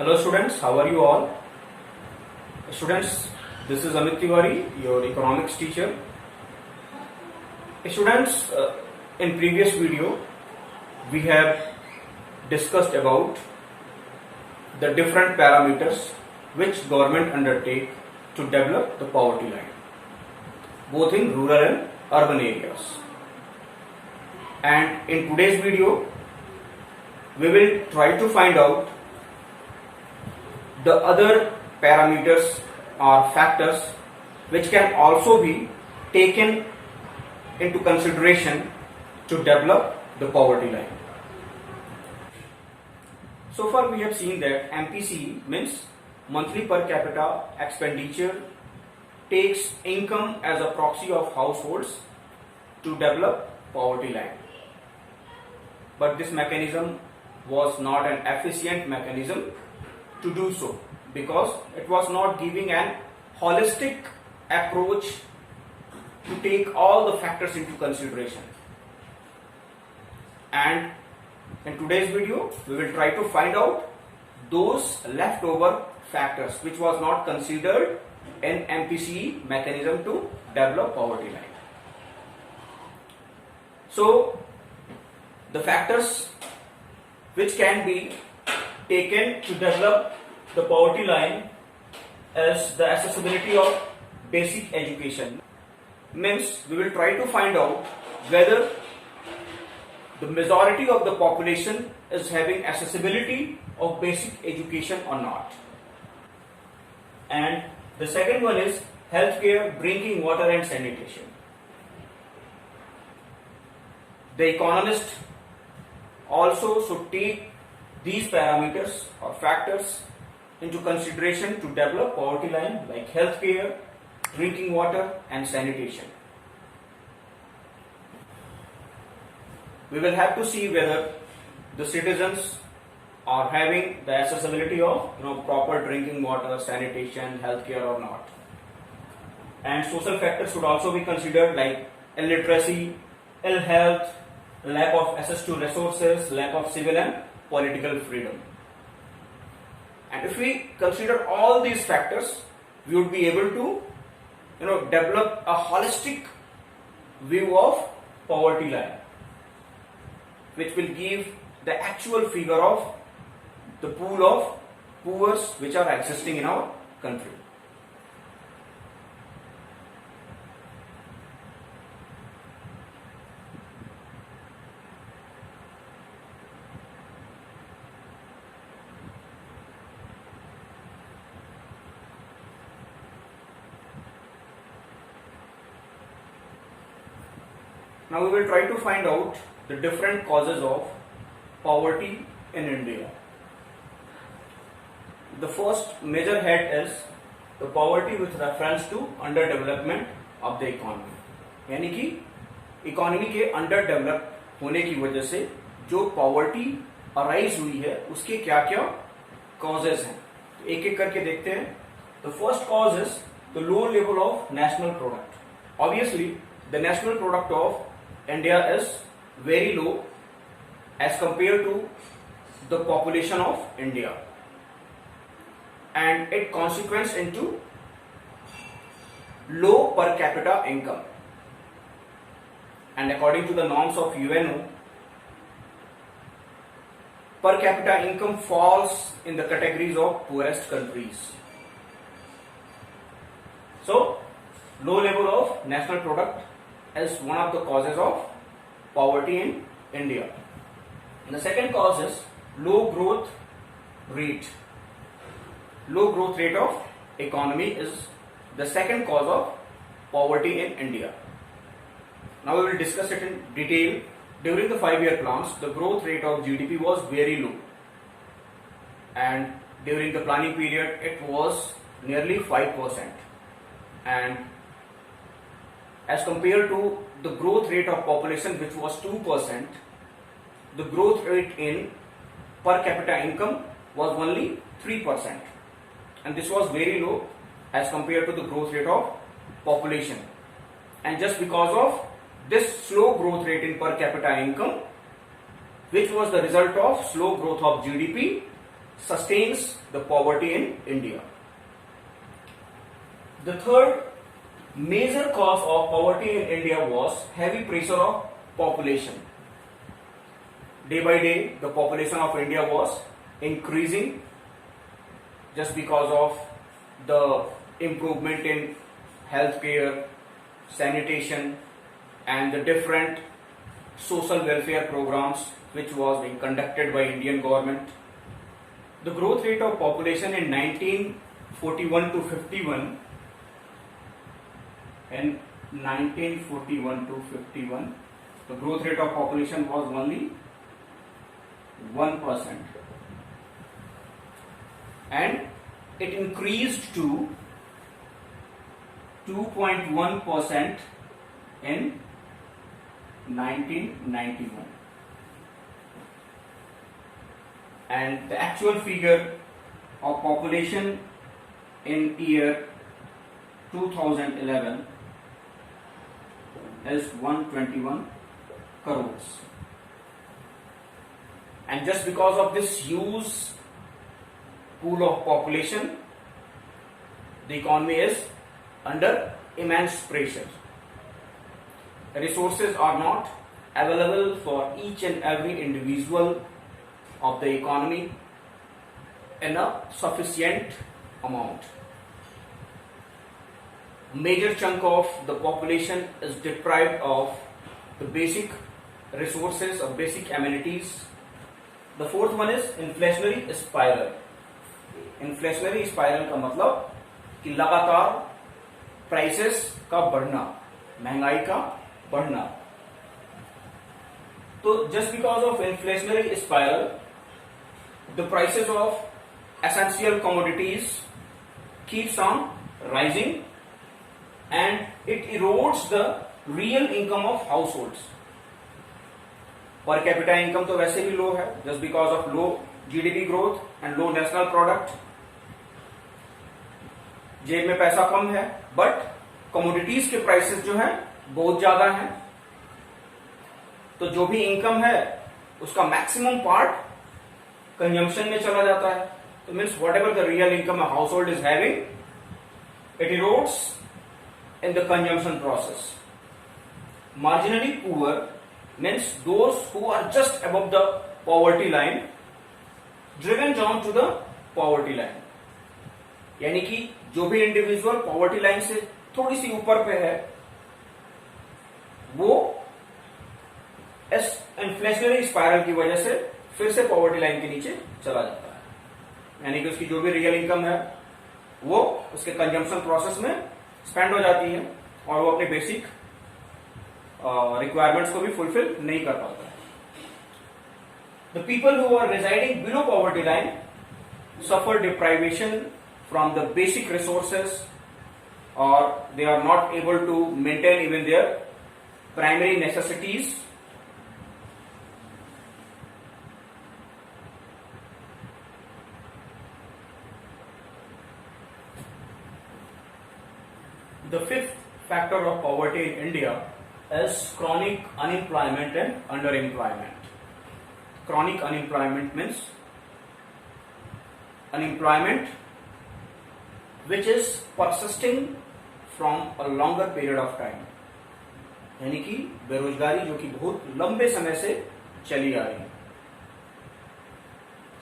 Hello students, how are you all? Students, this is Amit Tiwari, your economics teacher. Students, in previous video, we have discussed about the different parameters which government undertake to develop the poverty line, both in rural and urban areas. And in today's video, we will try to find out the other parameters or factors which can also be taken into consideration to develop the poverty line. So far we have seen that MPC means monthly per capita expenditure takes income as a proxy of households to develop poverty line. But this mechanism was not an efficient mechanism to do so because it was not giving an holistic approach to take all the factors into consideration. And in today's video, we will try to find out those leftover factors which was not considered in MPC mechanism to develop poverty line. So, the factors which can be taken to develop the poverty line is the accessibility of basic education. Means we will try to find out whether the majority of the population is having accessibility of basic education or not. And the second one is healthcare, drinking water and sanitation. The economist also should take these parameters or factors into consideration to develop poverty line like healthcare, drinking water and sanitation. We will have to see whether the citizens are having the accessibility of proper drinking water, sanitation, healthcare or not. And social factors should also be considered like illiteracy, ill health, lack of access to resources, lack of civil and political freedom. And if we consider all these factors, we would be able to develop a holistic view of poverty line, which will give the actual figure of the pool of poor which are existing in our country. Now we will try to find out the different causes of poverty in India. The first major head is the poverty with reference to underdevelopment of the economy. यानी कि economy के under develop होने की वजह से जो poverty arise हुई है उसके क्या क्या कॉजेज हैं, तो एक एक करके देखते हैं. The first cause is the low level of national product. Obviously the national product of India is very low as compared to the population of India, and it consequence into low per capita income. And according to the norms of UNO, per capita income falls in the categories of poorest countries. So, low level of national product is one of the causes of poverty in India. And the second cause is low growth rate. Low growth rate of economy is the second cause of poverty in India. Now we will discuss it in detail. During the 5-year plans, the growth rate of GDP was very low, and during the planning period it was nearly 5%, and as compared to the growth rate of population which was 2%, the growth rate in per capita income was only 3%, and this was very low as compared to the growth rate of population. And just because of this slow growth rate in per capita income, which was the result of slow growth of GDP, sustains the poverty in India. The third major cause of poverty in India was heavy pressure of population. Day by day, the population of India was increasing just because of the improvement in healthcare, sanitation, and the different social welfare programs which was being conducted by Indian government. The growth rate of population in 1941 to 51, in 1941 to 51, the growth rate of population was only 1%, and it increased to 2.1% in 1991, and the actual figure of population in year 2011 is 121 crores. And just because of this huge pool of population, the economy is under immense pressure. Resources are not available for each and every individual of the economy in a sufficient amount. Major chunk of the population is deprived of the basic resources or basic amenities. The fourth one is inflationary spiral. Inflationary spiral का मतलब कि लगातार prices का बढ़ना, महंगाई का बढ़ना. तो just because of inflationary spiral, the prices of essential commodities keeps on rising and it erodes the real income of households. Per capita income तो वैसे भी लो है, just because of low GDP growth and low national product. जेब में पैसा कम है, but commodities के prices जो हैं बहुत ज्यादा हैं. तो जो भी इनकम है उसका मैक्सिमम पार्ट कंजम्पशन में चला जाता है. तो means what ever the real income a house hold is having, it erodes in the consumption process. Marginally poor means those who are just above the poverty line, driven down to the poverty line. यानी कि जो भी individual poverty line से थोड़ी सी ऊपर पे है, वो इस इन्फ्लेशनरी स्पाइरल की वजह से फिर से पॉवर्टी लाइन के नीचे चला जाता है. यानी कि उसकी जो भी रियल इनकम है वो उसके कंजम्पशन प्रोसेस में स्पेंड हो जाती है और वो अपने बेसिक रिक्वायरमेंट्स को भी फुलफिल नहीं कर पाता है. The people who are residing below poverty line suffer deprivation from the basic resources और they are not able to maintain even their primary necessities. The fifth factor of poverty in India is chronic unemployment and underemployment. Chronic unemployment means unemployment which is persisting from a longer period of time. यानी कि बेरोजगारी जो कि बहुत लंबे समय से चली आ रही है.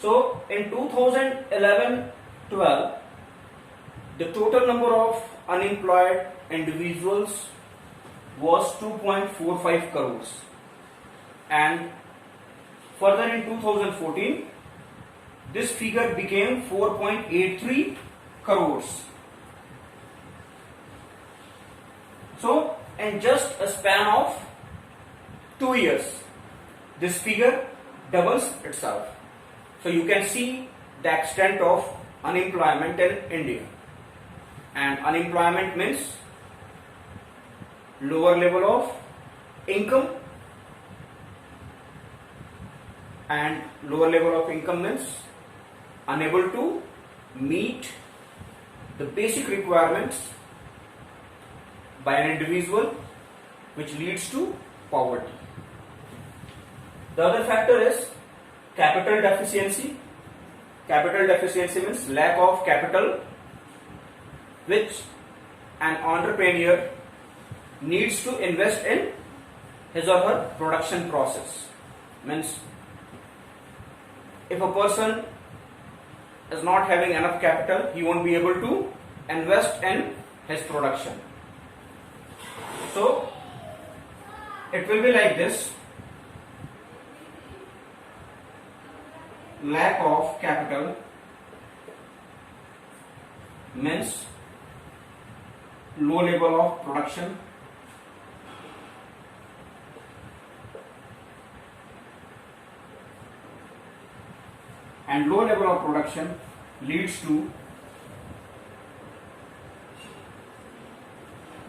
So in 2011-12, the total number of unemployed individuals was 2.45 crores, and further in 2014 this figure became 4.83 crores. So in just a span of 2 years this figure doubles itself. So you can see the extent of unemployment in India. And unemployment means lower level of income, and lower level of income means unable to meet the basic requirements by an individual, which leads to poverty. The other factor is capital deficiency. Capital deficiency means lack of capital which an entrepreneur needs to invest in his or her production process. Means if a person is not having enough capital, he won't be able to invest in his production. So it will be like this: lack of capital means low level of production, and low level of production leads to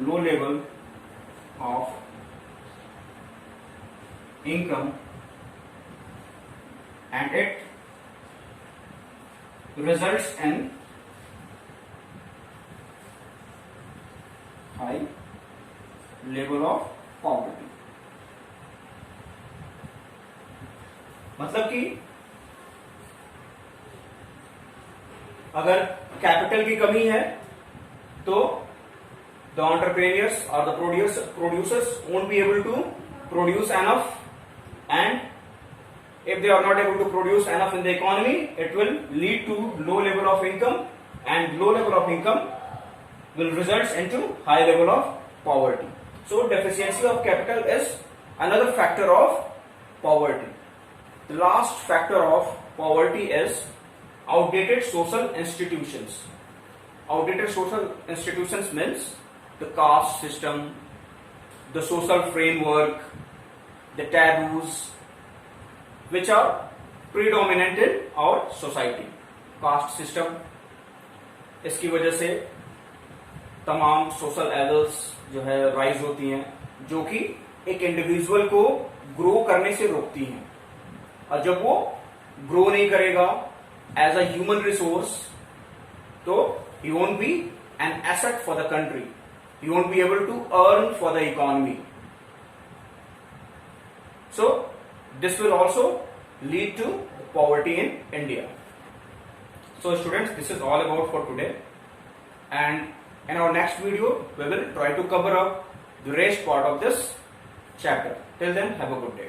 low level of income, and it results in high level of poverty. मतलब कि अगर capital की कमी है तो the entrepreneurs or the producers won't be able to produce enough, and if they are not able to produce enough in the economy, it will lead to low level of income, and low level of income will result into high level of poverty. So deficiency of capital is another factor of poverty. The last factor of poverty is outdated social institutions. Outdated social institutions means the caste system, the social framework, the taboos which are predominant in our society. Caste system, इसकी वजह से तमाम social errors जो है rise होती हैं, जो कि एक इंडिविजुअल को ग्रो करने से रोकती हैं, और जब वो ग्रो नहीं करेगा एज अ ह्यूमन रिसोर्स तो he won't be an asset for the country, he won't be able to earn for the economy. So this will also lead to poverty in India. So students, this is all about for today, and in our next video we will try to cover up the rest part of this chapter. Till then, have a good day.